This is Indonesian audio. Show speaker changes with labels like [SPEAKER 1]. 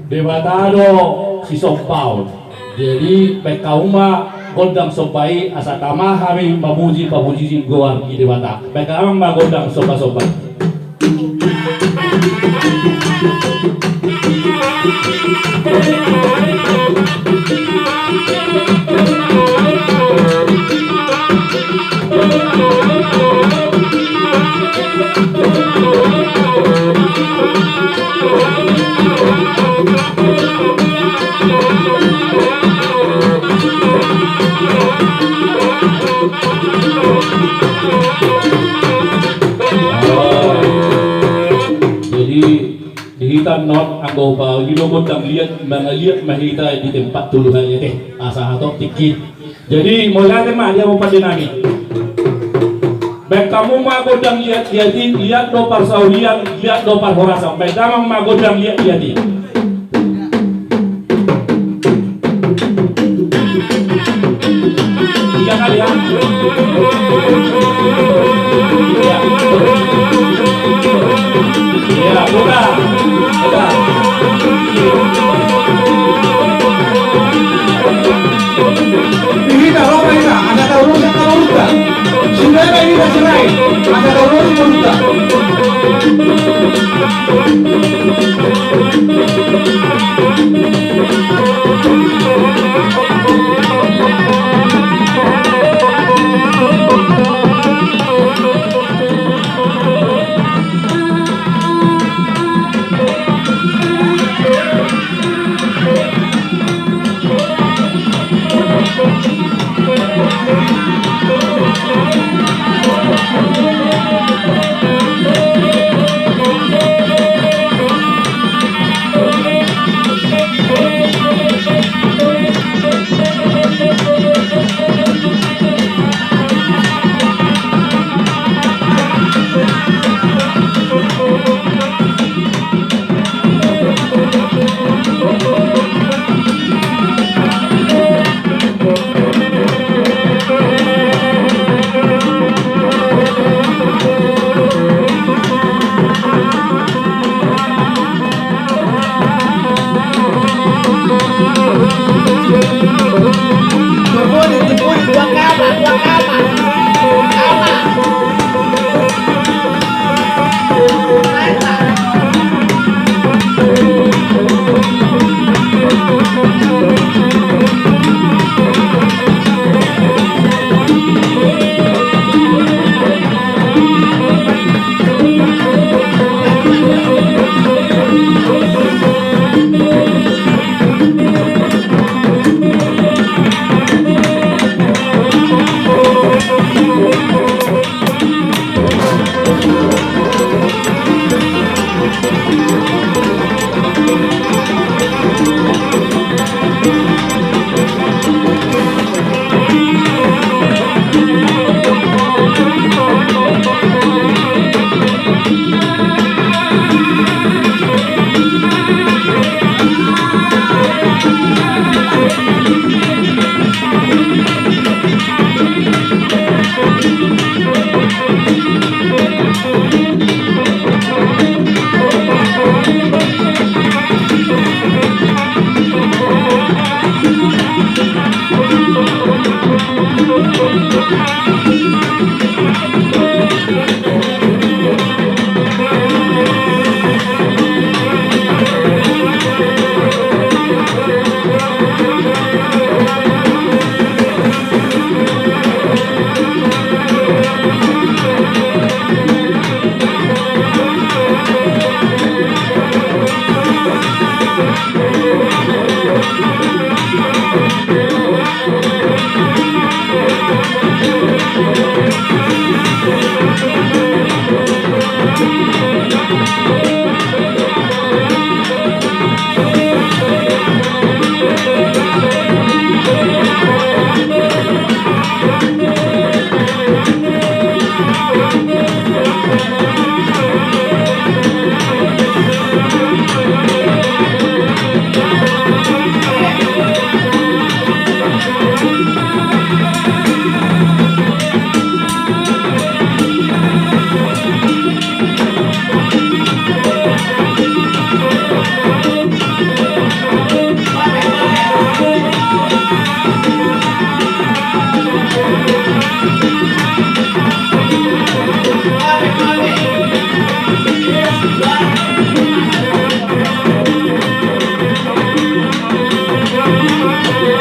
[SPEAKER 1] Debatado si Sompau. Jadi pekauma gondang sopai asa tama kami mamuji pamuji si goar di debata. Pekauma gondang sopa-sopa. Dihitan not anggo pa ginobot ang liat mga liat mahita di tempat tuluhan niya teh asa hato tikit. Jadi mulai mah dia mau padinami. Baik kamu magodang liat liatin liat do par saulian liat do par horasam. Baik kamu magodang liat liatin. Tiga kali ya. Ya, buka.
[SPEAKER 2] Kita roba kita, ada tahu kita. Sudah kita cerai, ada tahu kita. Thank you.